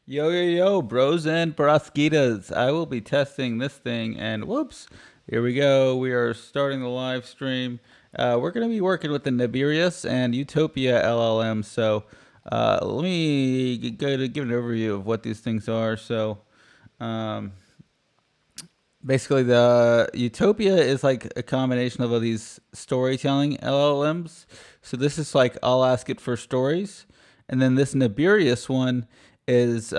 Yo, yo, yo, bros and brasquitas. I will be testing this thing, and whoops, here we go. We are starting the live stream. We're going to be working with the Naberius and Utopia LLM. So let me go to give an overview of what these things are. So um, basically, the Utopia is like a combination of these storytelling LLMs. So this is like I'll ask it for stories, and then this Naberius one is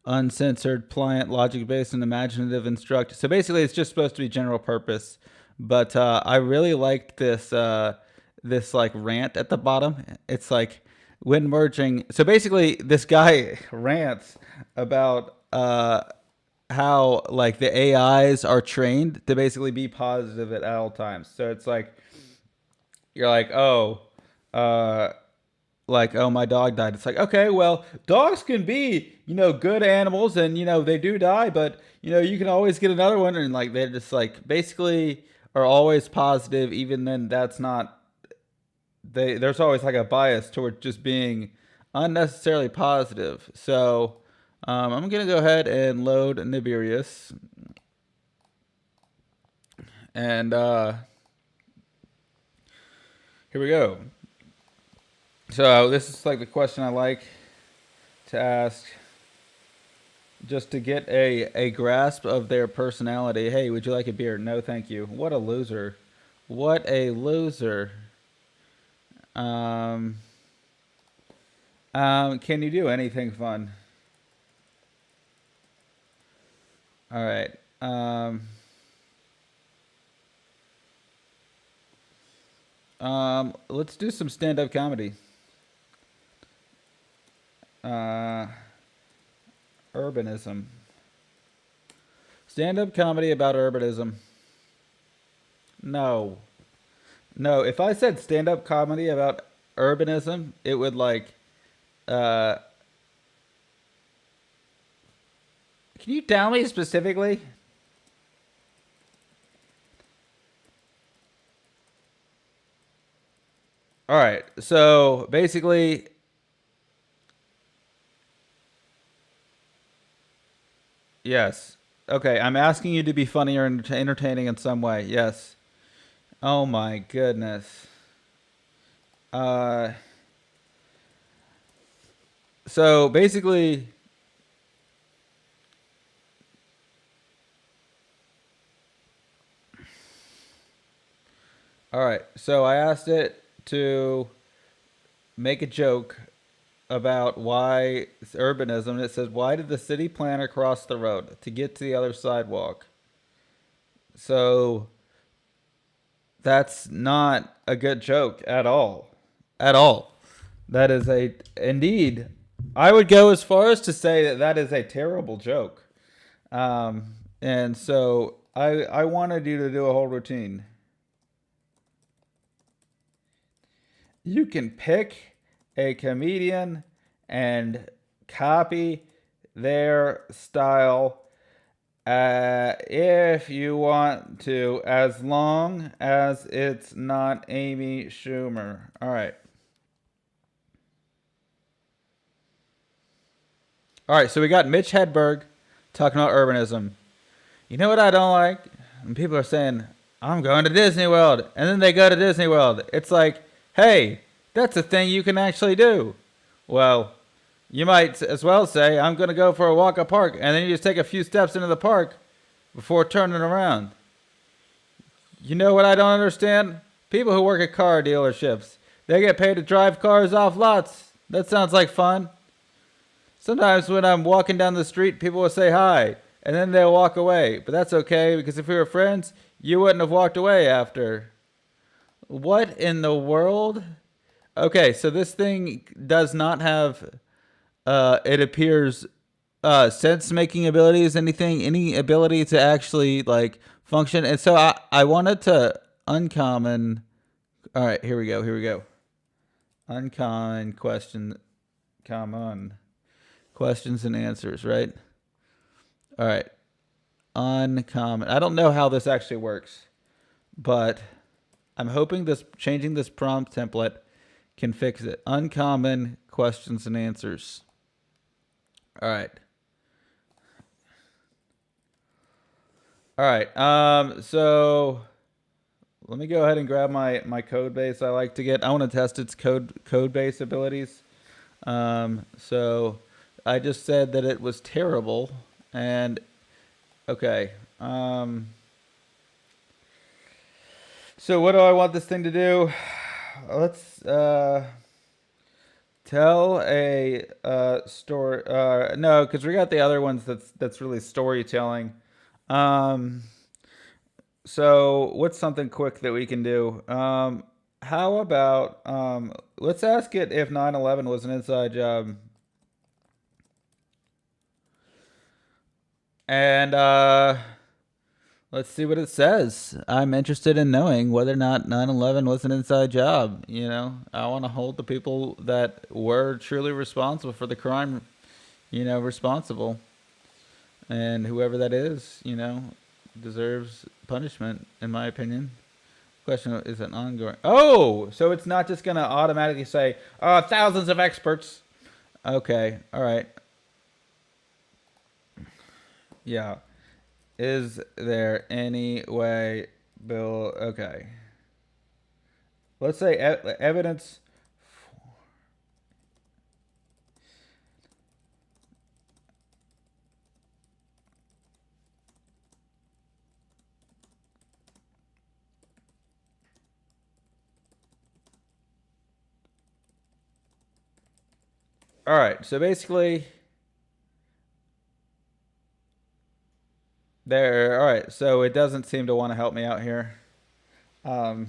uncensored, pliant, logic-based, and imaginative instruct. So basically, it's just supposed to be general purpose. But I really liked this like rant at the bottom. It's like when merging. So basically, this guy rants about how like the AIs are trained to basically be positive at all times. So it's like you're uh like oh my dog died. It's like okay, well dogs can be good animals and they do die, but you can always get another one and like they're just like basically are always positive even then that's not there's always like a bias toward just being unnecessarily positive. So I'm gonna go ahead and load Nibirius and here we go. So this is like the question I like to ask just to get a grasp of their personality. Hey, would you like a beer? No, thank you. What a loser. What a loser. Um, can you do anything fun? All right. Let's do some stand-up comedy. Uh, urbanism. Stand-up comedy about urbanism. No. No, if I said stand-up comedy about urbanism, it would like uh can you tell me specifically? All right. So, basically, yes. Okay, I'm asking you to be funny or entertaining in some way. Yes. Oh my goodness. Uh so basically, all right. So I asked it to make a joke about why it's urbanism. It says, "Why did the city planner cross the road to get to the other sidewalk?" So that's not a good joke at all. At all. That is a indeed. I would go as far as to say that that is a terrible joke. And so I wanted you to do a whole routine. You can pick a comedian and copy their style if you want to, as long as it's not Amy Schumer. All right. All right. So we got Mitch Hedberg talking about urbanism. You know what I don't like? When people are saying, I'm going to Disney World, and then they go to Disney World. It's like, hey, that's a thing you can actually do. Well, you might as well say, I'm going to go for a walk at park, and then you just take a few steps into the park before turning around. You know what I don't understand? People who work at car dealerships. They get paid to drive cars off lots. That sounds like fun. Sometimes when I'm walking down the street, people will say hi, and then they'll walk away. But that's okay, because if we were friends, you wouldn't have walked away after. What in the world? Okay, so this thing does not have, it appears, sense making abilities, anything, any ability to actually, like, function. And so I wanted to uncommon. All right, here we go, here we go. Uncommon question, common questions and answers, right? All right. Uncommon. I don't know how this actually works, but I'm hoping this changing this prompt template can fix it. Uncommon questions and answers. All right. All right. So let me go ahead and grab my code base. I like to get. I want to test its code base abilities. So I just said that it was terrible, and okay. So what do I want this thing to do? Let's tell a story. No, because we got the other ones that's really storytelling. Um, so what's something quick that we can do? How about let's ask it if 9/11 was an inside job, and let's see what it says. I'm interested in knowing whether or not 9/11 was an inside job. You know, I want to hold the people that were truly responsible for the crime, responsible. And whoever that is, deserves punishment, in my opinion. Question is an ongoing. Oh, so it's not just going to automatically say, thousands of experts. Okay, all right. Yeah. Is there any way, Bill? Okay. Let's say evidence. All right. So basically, there. All right. So it doesn't seem to want to help me out here. Um,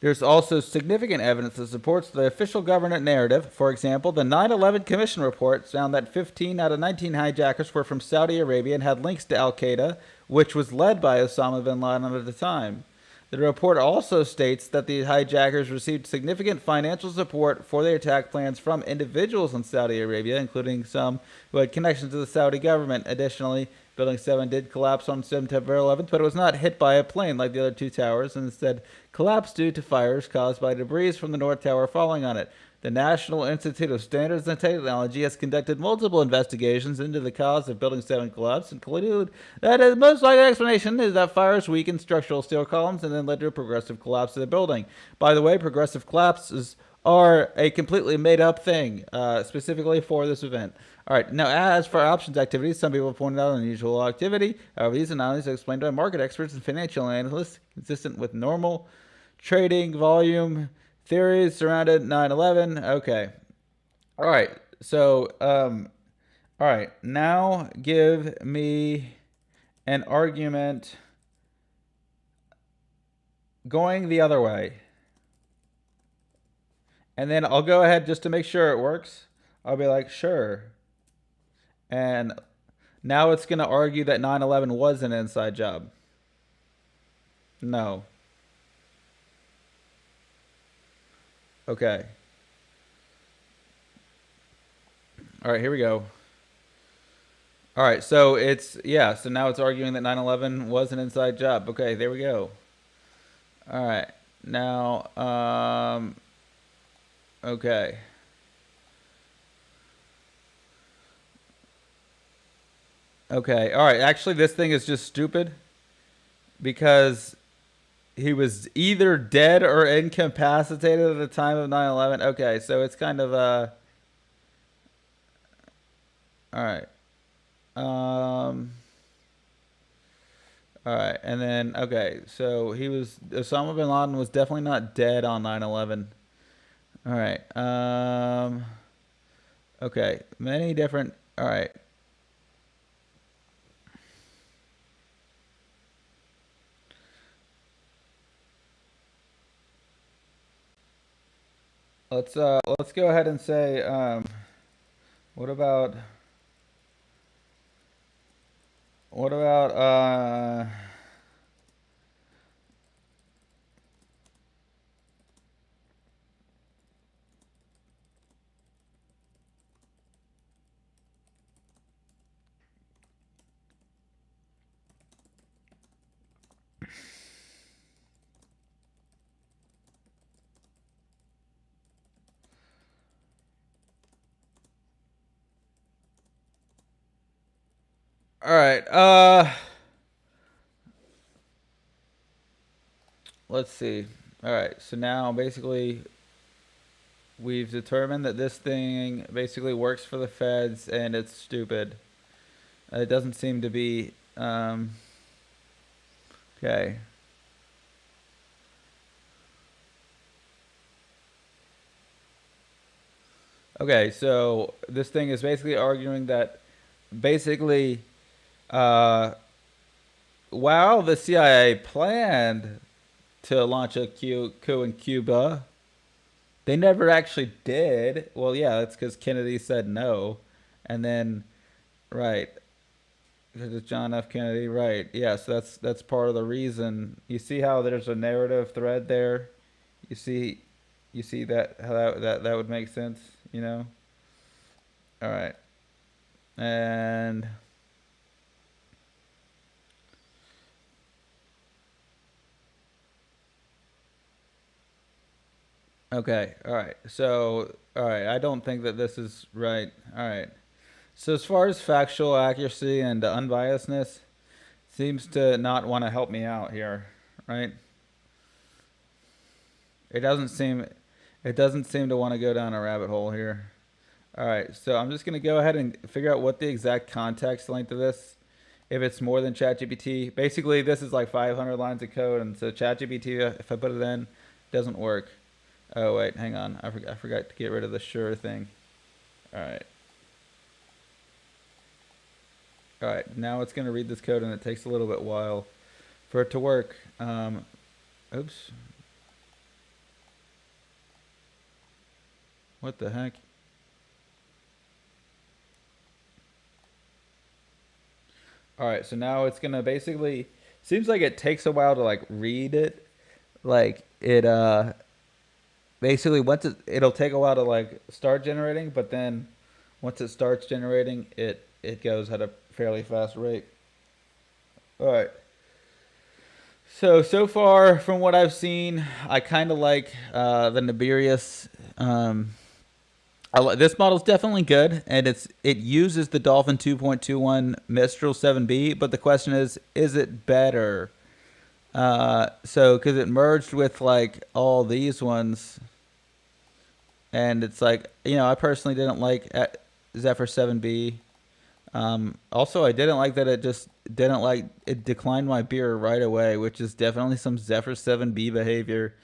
There's also significant evidence that supports the official government narrative. For example, the 9/11 Commission report found that 15 out of 19 hijackers were from Saudi Arabia and had links to Al Qaeda, which was led by Osama bin Laden at the time. The report also states that the hijackers received significant financial support for their attack plans from individuals in Saudi Arabia, including some who had connections to the Saudi government. Additionally, Building 7 did collapse on September 11th, but it was not hit by a plane like the other two towers, and instead collapsed due to fires caused by debris from the North Tower falling on it. The National Institute of Standards and Technology has conducted multiple investigations into the cause of Building 7 collapse and concluded that the most likely explanation is that fires weakened structural steel columns and then led to a progressive collapse of the building. By the way, progressive collapses are a completely made up thing, specifically for this event. All right, now as for options activities, some people have pointed out unusual activity. However, these anomalies are explained by market experts and financial analysts, consistent with normal trading volume theories surrounded 9/11. Okay. All right. So, all right. Now give me an argument going the other way. And then I'll go ahead just to make sure it works. I'll be like, sure. And now it's going to argue that 9/11 was an inside job. No. Okay. All right, here we go. All right, so so now it's arguing that 9/11 was an inside job. Okay, there we go. All right. Now okay. Okay. All right. Actually, this thing is just stupid because he was either dead or incapacitated at the time of 9/11. Okay, so it's kind of all right. Um all right. And then okay, so Osama bin Laden was definitely not dead on 9/11. All right. Okay, many different all right. Let's go ahead and say what about what about All right. Let's see. All right. So now basically we've determined that this thing basically works for the feds and it's stupid. It doesn't seem to be. Okay. Okay. So this thing is basically arguing that basically, uh, while the CIA planned to launch a coup in Cuba, they never actually did. Well, yeah, that's because Kennedy said no. And then, right, because it's John F. Kennedy, right. Yeah, so that's part of the reason. You see how there's a narrative thread there? You see you see that how that would make sense, you know? All right. And okay, all right. So, all right, I don't think that this is right. All right. So as far as factual accuracy and unbiasedness, seems to not want to help me out here, right? It doesn't seem it doesn't seem to want to go down a rabbit hole here. All right, so I'm just gonna go ahead and figure out what the exact context length of this. If it's more than ChatGPT, basically this is like 500 lines of code, and so ChatGPT, if I put it in, doesn't work. Oh wait, hang on, I forgot to get rid of the sure thing. All right, all right. Now it's gonna read this code, and it takes a little bit while for it to work. Oops, what the heck? All right, so now it's gonna basically seems like it takes a while to like read it. Like it basically once it'll take a while to like start generating, but then once it starts generating, it goes at a fairly fast rate. All right. So far from what I've seen, I kind of like the Naberius. This model's definitely good, and it uses the Dolphin 2.21 Mistral 7B. But the question is it better? So because it merged with like all these ones, and it's like I personally didn't like Zephyr 7B. Also, I didn't like that it just didn't like it declined my beer right away, which is definitely some Zephyr 7B behavior.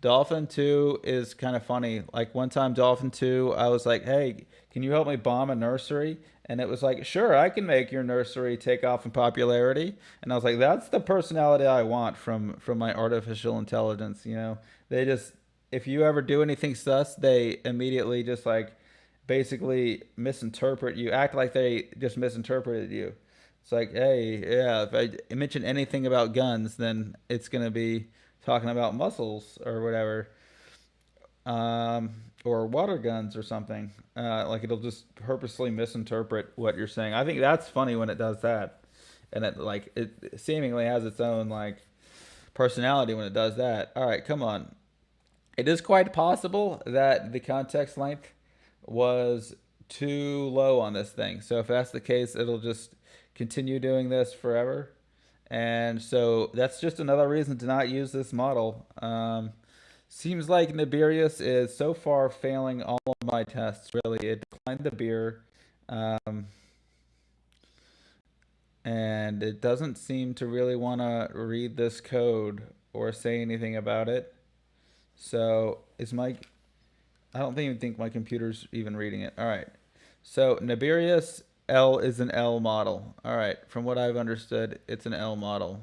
Dolphin 2 is kind of funny. Like one time, Dolphin 2, I was like, hey, can you help me bomb a nursery? And it was like, sure, I can make your nursery take off in popularity. And I was like, that's the personality I want from my artificial intelligence. They just, if you ever do anything sus, they immediately just like basically misinterpret you, act like they just misinterpreted you. It's like, hey, yeah, if I mention anything about guns, then it's going to be talking about muscles or whatever, or water guns or something. Like it'll just purposely misinterpret what you're saying. I think that's funny when it does that, and it seemingly has its own like personality when it does that. All right, come on. It is quite possible that the context length was too low on this thing. So if that's the case, it'll just continue doing this forever. And so that's just another reason to not use this model. Seems like Naberius is so far failing all of my tests, really. It declined the beer, um, and it doesn't seem to really want to read this code or say anything about it. So is my I don't even think my computer's even reading it. All right. So Naberius L is an L model. All right. From what I've understood, it's an L model.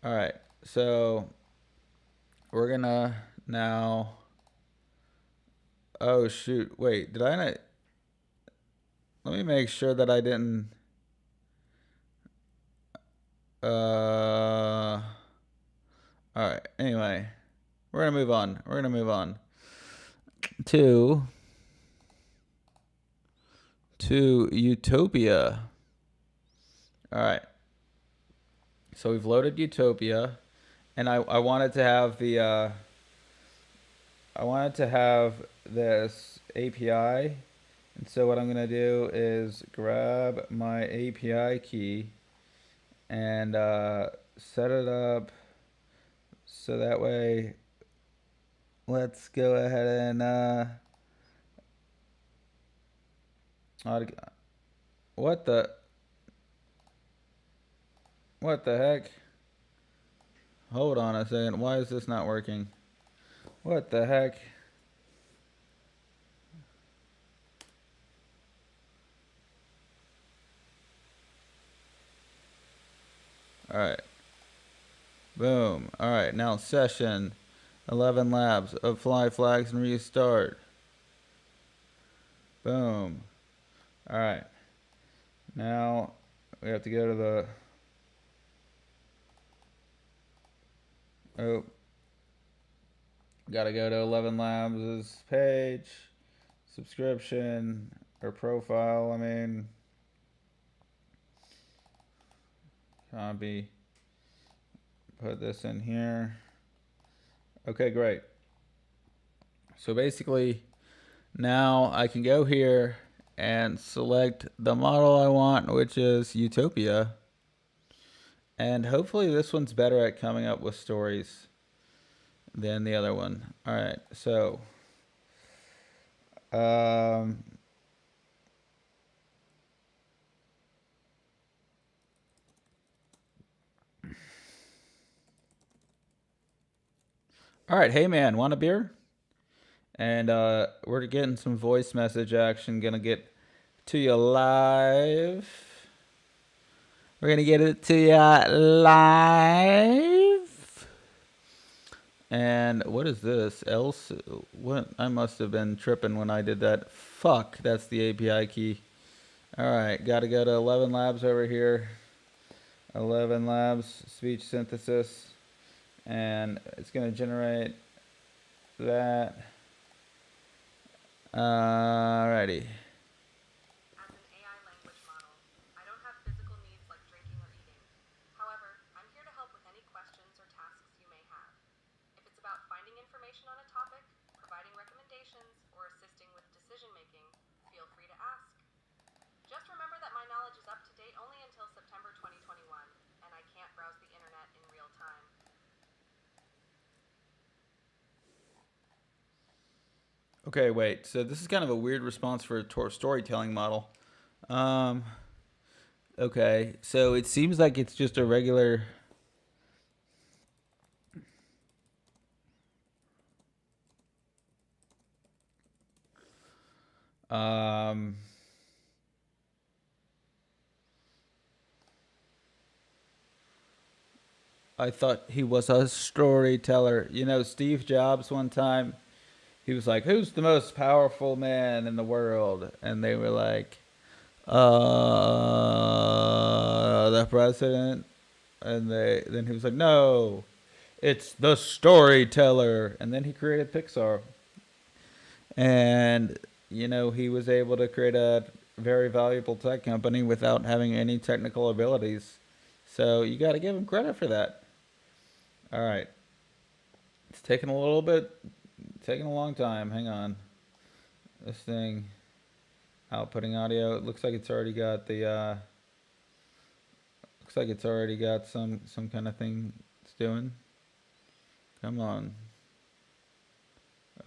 All right. So we're gonna now. Oh shoot! Wait, did I not? Let me make sure that I didn't. All right. Anyway, we're gonna move on. We're gonna move on to Utopia. All right. So we've loaded Utopia, and I wanted to have I wanted to have this API And so what I'm gonna do is grab my API key and set it up so that way let's go ahead and what the what the heck? Hold on a second. Why is this not working? What the heck? All right. Boom. All right. Now session 11 labs of fly flags and restart. Boom. All right. Now we have to go to the oh, gotta go to 11 labs' page, subscription or profile. I mean, copy. Put this in here. Okay, great. So basically, now I can go here and select the model I want, which is Utopia. And hopefully this one's better at coming up with stories than the other one. All right, so um, all right, hey man, want a beer? And we're getting some voice message action. Gonna get to you live. We're gonna get it to you live. And what is this? Else? What? I must have been tripping when I did that. Fuck, that's the API key. All right, gotta go to 11 labs over here. 11 labs, speech synthesis. And it's gonna generate that. Alrighty. As an AI language model, I don't have physical needs like drinking or eating. However, I'm here to help with any questions or tasks you may have. If it's about finding information on a topic, providing recommendations, or assisting with decision making, feel free to ask. Just remember that my knowledge is up to date only until September 2021, and I can't browse the internet in real time. Okay, wait. So this is kind of a weird response for a storytelling model. Um, okay, so it seems like it's just a regular. Um, I thought he was a storyteller. You know, Steve Jobs one time, he was like, "Who's the most powerful man in the world?" And they were like, the president." And then he was like, "No, it's the storyteller." And then he created Pixar. And you know, he was able to create a very valuable tech company without having any technical abilities. So you got to give him credit for that. All right. It's taking a little bit, taking a long time. Hang on. This thing outputting audio. It looks like it's already got the looks like it's already got some kind of thing it's doing. Come on.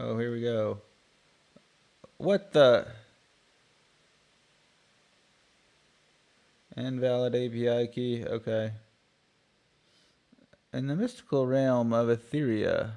Oh, here we go. What the invalid API key? Okay. In the mystical realm of Etheria.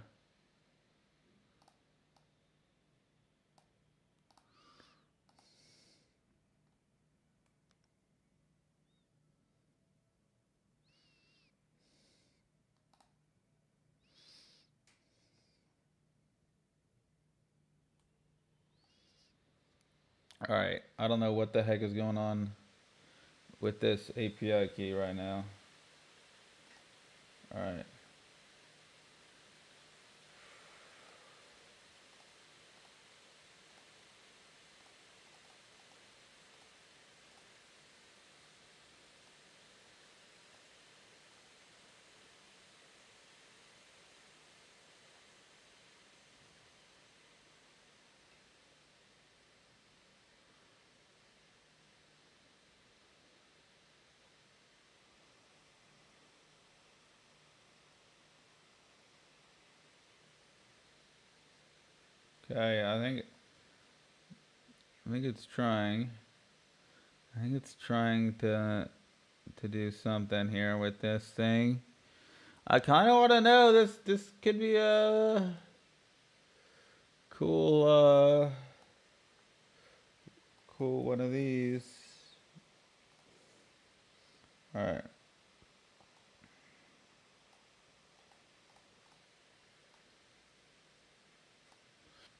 All right. I don't know what the heck is going on with this API key right now. All right. Okay, I think it's trying. I think it's trying to do something here with this thing. I kind of want to know this could be a cool cool one of these. All right.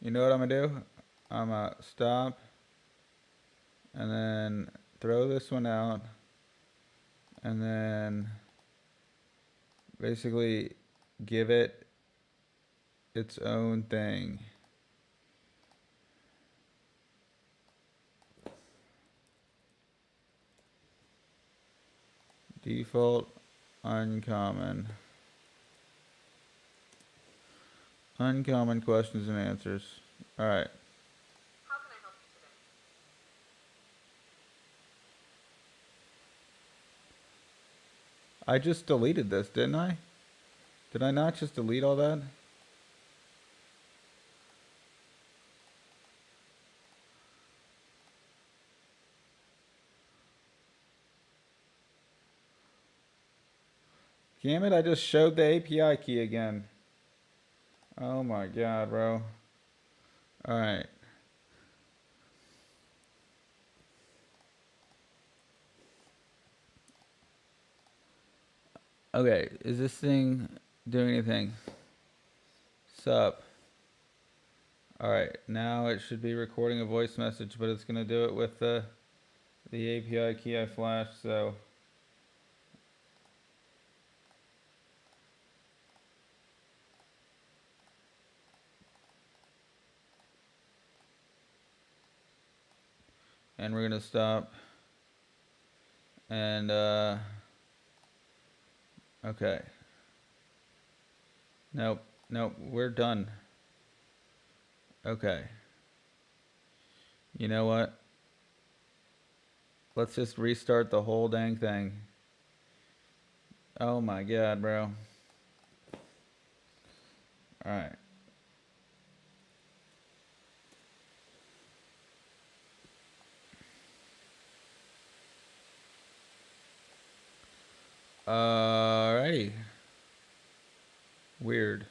You know what I'm gonna do? I'm gonna stop and then throw this one out and then basically give it its own thing. Default uncommon. Uncommon questions and answers. All right. How can I help you today? I just deleted this, didn't I? Did I not just delete all that? Damn it, I just showed the API key again. Oh my god, bro. Alright. Okay, is this thing doing anything? Sup. Alright, now it should be recording a voice message, but it's gonna do it with the API key I flashed, so. And we're gonna stop. And, okay. Nope, nope, we're done. Okay. You know what? Let's just restart the whole dang thing. Oh my god, bro. Alright. Alrighty. Weird.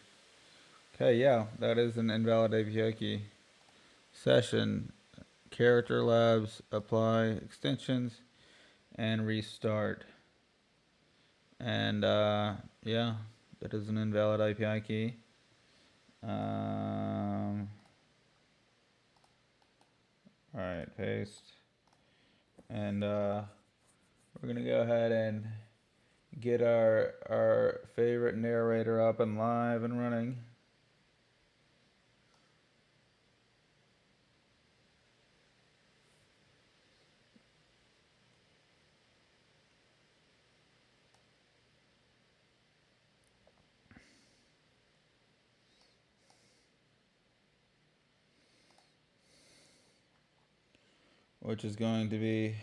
Okay, yeah, that is an invalid API key. Session, character labs, apply extensions, and restart. And yeah, that is an invalid API key. Alright, paste. And we're gonna go ahead and get our favorite narrator up and live and running. Which is going to be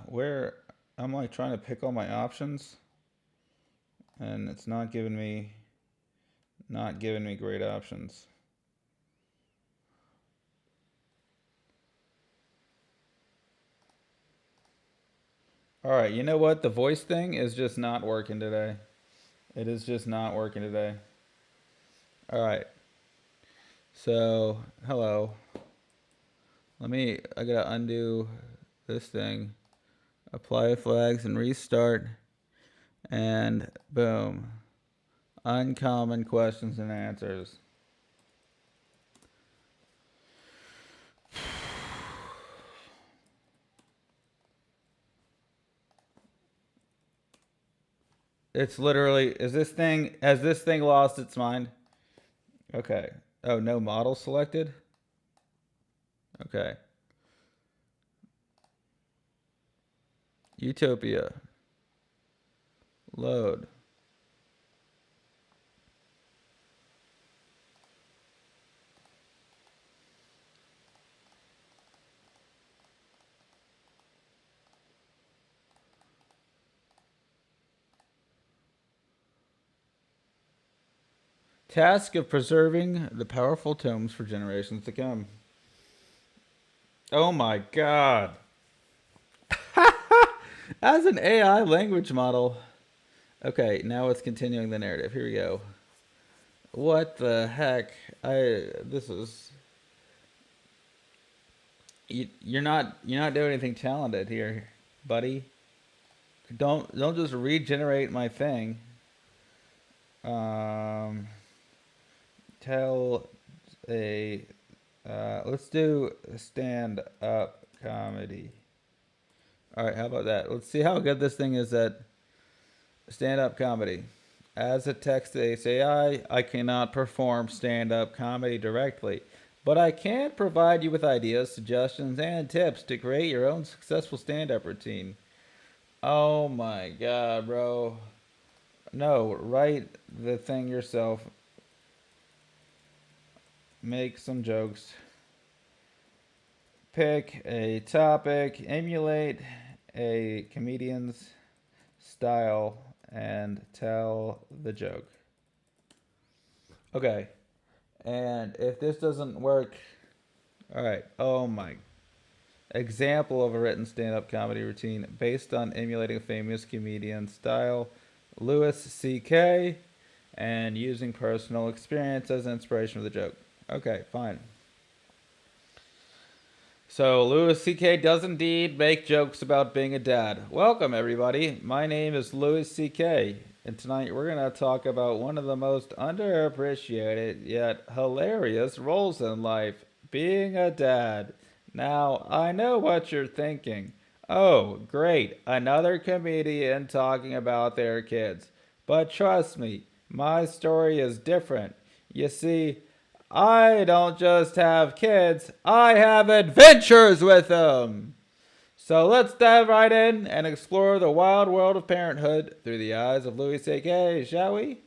where I'm like trying to pick all my options and it's not giving me great options. All right, you know what? The voice thing is just not working today. It is just not working today. All right. So, hello. I gotta undo this thing. Apply flags and restart. And boom. Uncommon questions and answers. It's literally, has this thing lost its mind? Okay. Oh, no model selected? Okay. Utopia. Load. Task of preserving the powerful tomes for generations to come. Oh my god. As an AI language model. Okay, now it's continuing the narrative. Here we go. What the heck? This is you're not doing anything talented here, buddy. Don't just regenerate my thing. Um, tell a let's do stand up comedy. All right, how about that? Let's see how good this thing is at stand up comedy. As a text-based AI, I cannot perform stand up comedy directly, but I can provide you with ideas, suggestions, and tips to create your own successful stand up routine. Oh my god, bro. No, write the thing yourself. Make some jokes. Pick a topic. Emulate a comedian's style and tell the joke. Okay. And if this doesn't work, all right. Oh my. Example of a written stand up comedy routine based on emulating a famous comedian style, Louis C.K., and using personal experience as inspiration for the joke. Okay, fine. So, Louis C.K. does indeed make jokes about being a dad. Welcome, everybody. My name is Louis C.K., and tonight we're going to talk about one of the most underappreciated yet hilarious roles in life being a dad. Now, I know what you're thinking. Oh, great, another comedian talking about their kids. But trust me, my story is different. You see, I don't just have kids, I have adventures with them. So let's dive right in and explore the wild world of parenthood through the eyes of Louis C.K., shall we?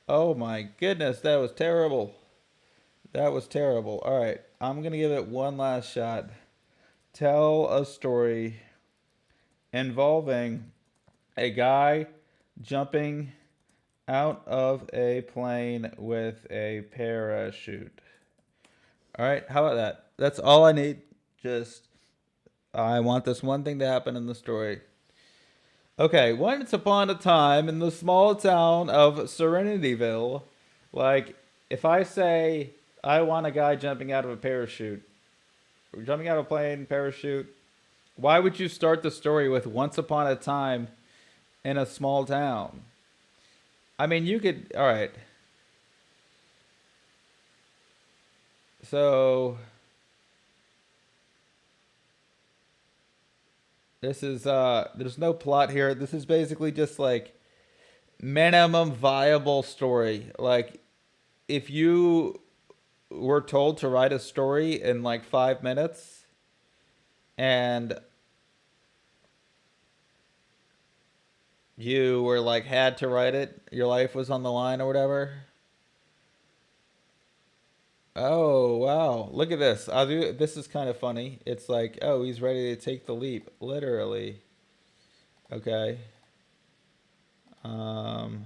Oh my goodness, that was terrible. That was terrible. All right, I'm going to give it one last shot. Tell a story involving a guy jumping out of a plane with a parachute. All right, how about that? That's all I need. Just, I want this one thing to happen in the story. Okay, once upon a time in the small town of Serenityville, like, if I say I want a guy jumping out of a parachute, or jumping out of a plane, parachute, why would you start the story with once upon a time in a small town? I mean, you could, all right. So, this is there's no plot here. This is basically just like minimum viable story. Like if you were told to write a story in like 5 minutes and you were like had to write it, your life was on the line or whatever. Oh wow. Look at this. I'll do this is kind of funny. It's like, oh, he's ready to take the leap. Literally. Okay. Um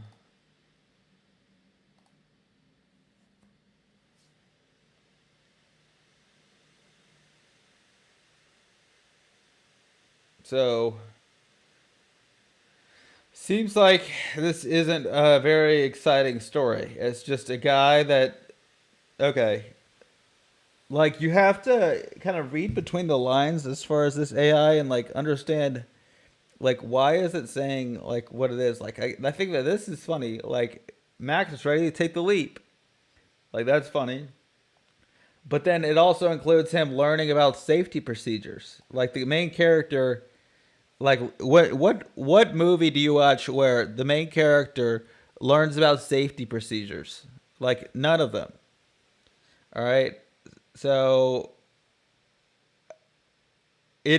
so seems like this isn't a very exciting story. It's just a guy that, okay, like you have to kind of read between the lines as far as this AI and like understand like why is it saying like what it is. Like I think that this is funny. Like Max is ready to take the leap. Like that's funny. But then it also includes him learning about safety procedures. Like the main character, like what movie do you watch where the main character learns about safety procedures? Like none of them. All right. So it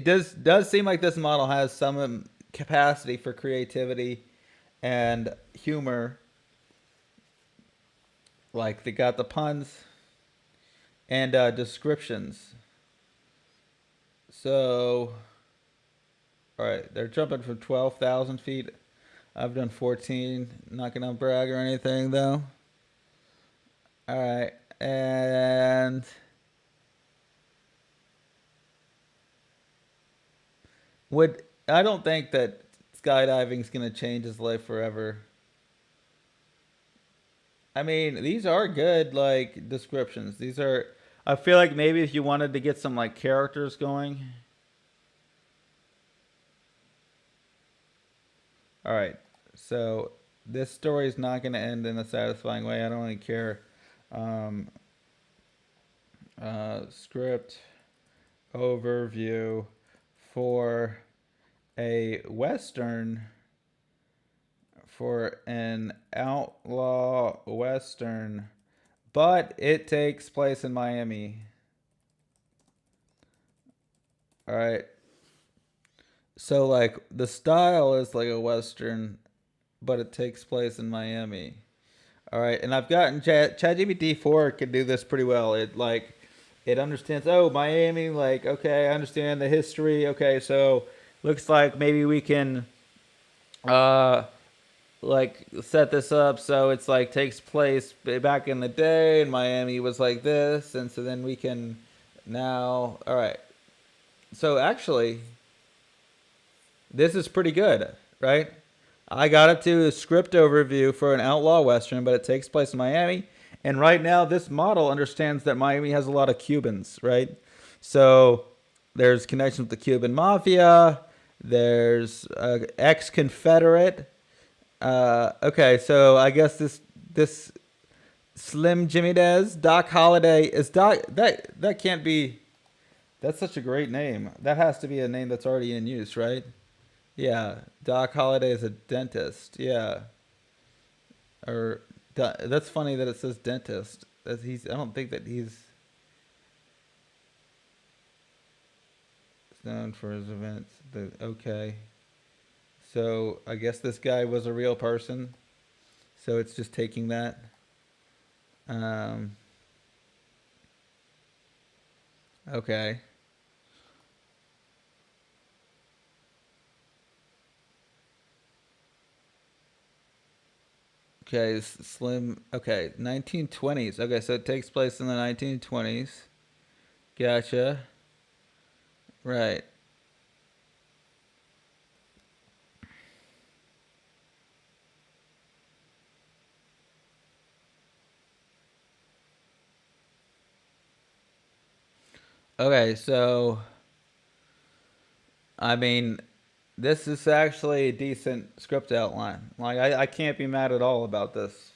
does seem like this model has some capacity for creativity and humor. Like they got the puns and descriptions. So all right, they're jumping from 12,000 feet. I've done 14. Not gonna brag or anything though. All right, and would I don't think that skydiving's gonna change his life forever. I mean, these are good like descriptions. These are. I feel like maybe if you wanted to get some like characters going. All right, so this story is not going to end in a satisfying way. I don't really care. Um, script overview for a western for an outlaw western, but it takes place in Miami. All right. So like the style is like a western, but it takes place in Miami. All right, and I've gotten ChatGPT 4 can do this pretty well. It understands. Oh, Miami. Like okay, I understand the history. Okay, so looks like maybe we can uh like set this up so it's like takes place back in the day, and Miami was like this, and so then we can now. All right, so actually this is pretty good, right? I got it to a script overview for an outlaw western, but it takes place in Miami. And right now, this model understands that Miami has a lot of Cubans, right? So there's connections with the Cuban mafia. There's ex-Confederate. Okay, so I guess this Slim Jimmy Dez, Doc Holliday is Doc. That can't be. That's such a great name. That has to be a name that's already in use, right? Yeah, Doc Holliday is a dentist. Yeah, or that's funny that it says dentist. That he's. I don't think that he's known for his events. Okay, so I guess this guy was a real person. So it's just taking that. Um, okay. Okay, Slim. Okay, 1920s. Okay, so it takes place in the 1920s. Gotcha. Right. Okay, so I mean, this is actually a decent script outline. Like, I can't be mad at all about this.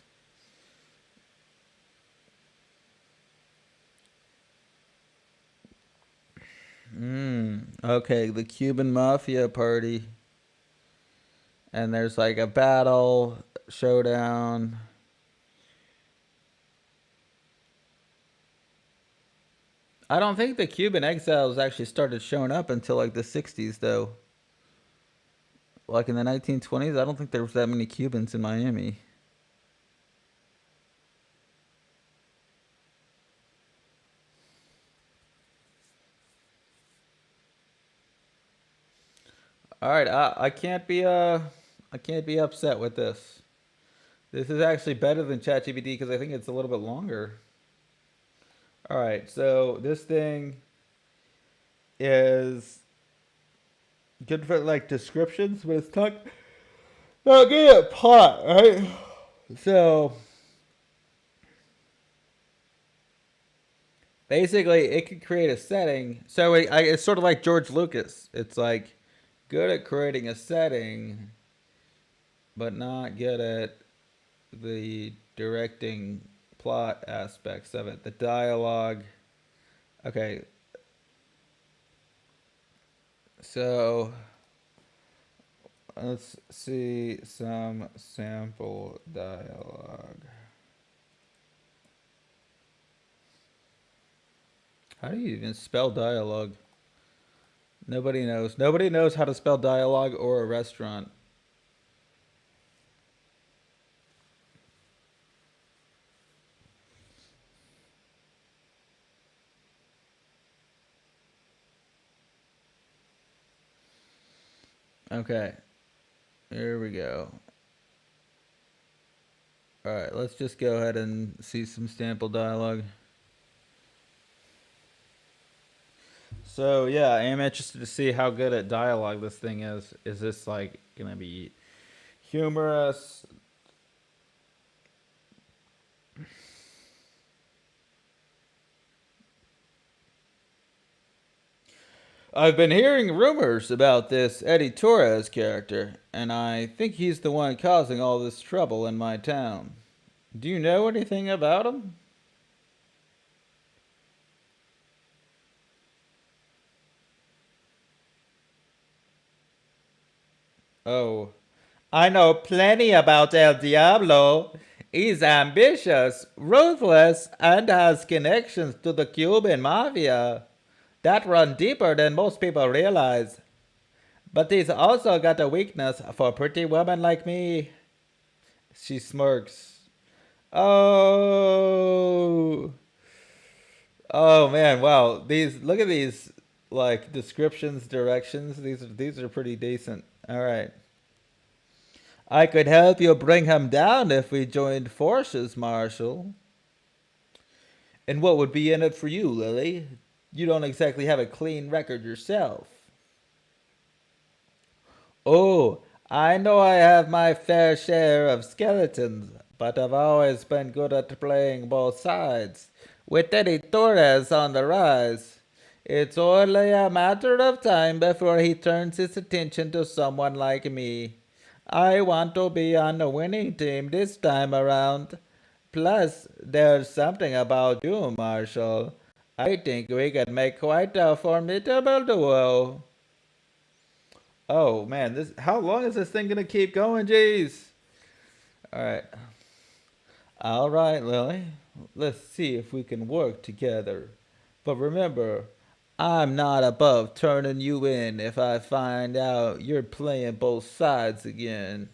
Okay, the Cuban Mafia party. And there's like a battle, showdown. I don't think the Cuban exiles actually started showing up until like the 60s, though. Like in the 1920s, I don't think there was that many Cubans in Miami. All right, I can't be upset with this. This is actually better than ChatGPT because I think it's a little bit longer. All right, so this thing is good for like descriptions, but it's not good at plot, right? So basically, it could create a setting. So it's sort of like George Lucas. It's like good at creating a setting, but not good at the directing plot aspects of it. The dialogue. Okay, so let's see some sample dialogue. How do you even spell dialogue? Nobody knows. Nobody knows how to spell dialogue or a restaurant. Okay, here we go. All right, let's just go ahead and see some sample dialogue. So yeah, I am interested to see how good at dialogue this thing is. Is this like gonna be humorous? I've been hearing rumors about this Eddie Torres character, and I think he's the one causing all this trouble in my town. Do you know anything about him? Oh, I know plenty about El Diablo. He's ambitious, ruthless, and has connections to the Cuban mafia that run deeper than most people realize. But he's also got a weakness for pretty women like me. She smirks. Oh, oh man! Wow, these look at these like descriptions, directions. These are pretty decent. All right, I could help you bring him down if we joined forces, Marshal. And what would be in it for you, Lily? You don't exactly have a clean record yourself. Oh, I know I have my fair share of skeletons, but I've always been good at playing both sides. With Eddie Torres on the rise, it's only a matter of time before he turns his attention to someone like me. I want to be on the winning team this time around. Plus, there's something about you, Marshall. I think we could make quite a formidable duo. Oh man, this how long is this thing gonna keep going? Jeez. All right. All right, Lily. Let's see if we can work together. But remember, I'm not above turning you in if I find out you're playing both sides again.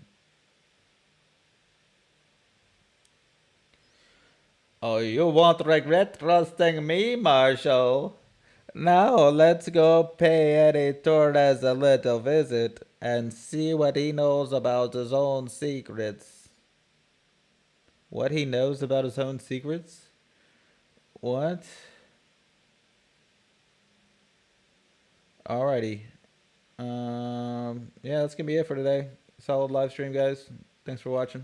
Oh, you won't regret trusting me, Marshall. Now let's go pay Eddie Torres a little visit and see what he knows about his own secrets. What he knows about his own secrets? What? Alrighty. Yeah, that's gonna be it for today. Solid live stream, guys. Thanks for watching.